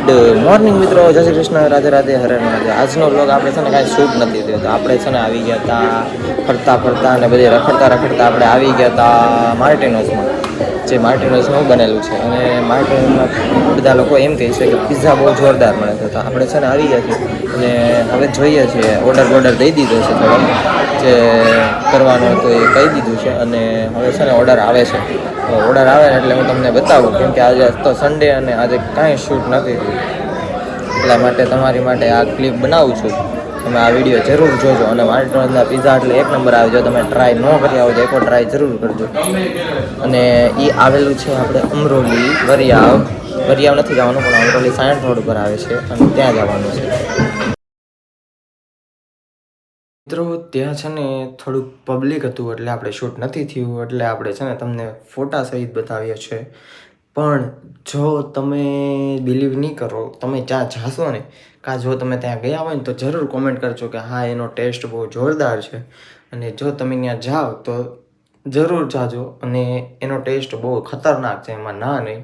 Good morning મિત્રો, જય શ્રી કૃષ્ણ, રાધે રાધે, હરે રાધે. આજનો વ્લોગ આપણે છે ને કાંઈ શૂટ નથી થયો, તો આપણે છે ને આવી ગયા હતા ફરતા ફરતા અને બધી રખડતા રખડતા આપણે આવી ગયા હતા માર્ટિનોઝમાં, જે માર્ટિનોઝનું બનેલું છે. અને માર્ટિનોઝમાં બધા લોકો એમ કહે છે કે પિઝા બહુ જોરદાર મળે છે. તો આપણે છે ને આવી ગયા છીએ અને હવે જોઈએ છીએ, ઓર્ડર દઈ દીધો છે, થોડો જે કરવાનો હતો એ કહી દીધું છે. અને હવે છે ને ઓર્ડર આવે છે, ઓર્ડર આવે ને એટલે હું તમને બતાવું, કેમ કે આજે તો સન્ડે અને આજે કાંઈ શૂટ નથી થયું, એટલા માટે તમારી માટે આ ક્લિપ બનાવું છું. તમે આ વિડીયો જરૂર જોજો. અને માર્ટિનોઝના પિઝા એટલે એક નંબર આવે. જો તમે ટ્રાય ન કરી આવો તો એકવાર ટ્રાય જરૂર કરજો. અને એ આવેલું છે આપણે અમરોલી વરિયાવ નથી જવાનું, પણ અમરોલી સાયન્સ રોડ પર આવે છે અને ત્યાં જવાનું છે મિત્રો. ત્યાં છે ને થોડુંક પબ્લિક હતું એટલે આપણે શૂટ નથી થયું, એટલે આપણે છે ને તમને ફોટા સહિત બતાવીએ છીએ. પણ જો તમે બિલીવ નહીં કરો, તમે જ્યાં જાશો ને, જો તમે ત્યાં ગયા હોય ને, તો જરૂર કોમેન્ટ કરજો કે હા એનો ટેસ્ટ બહુ જોરદાર છે. અને જો તમે ત્યાં જાઓ તો જરૂર જાજો, અને એનો ટેસ્ટ બહુ ખતરનાક છે, એમાં ના નહીં.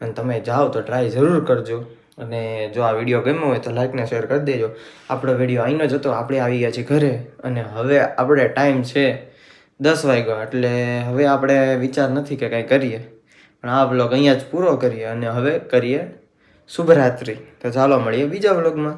અને તમે જાઓ તો ટ્રાય જરૂર કરજો. અને જો આ વિડીયો ગમ્યો હોય તો લાઈક ને શેર કરી દેજો. આપણો વિડીયો અહીંનો જ હતો, આપણે આવી ગયા છીએ ઘરે. અને હવે આપણે ટાઈમ છે 10 વાગ્યા, એટલે હવે આપણે વિચાર નથી કે કાંઈ કરીએ, પણ આ બ્લોગ અહીંયા જ પૂરો કરીએ અને હવે કરીએ શુભરાત્રિ. તો ચાલો મળીએ બીજા બ્લોગમાં.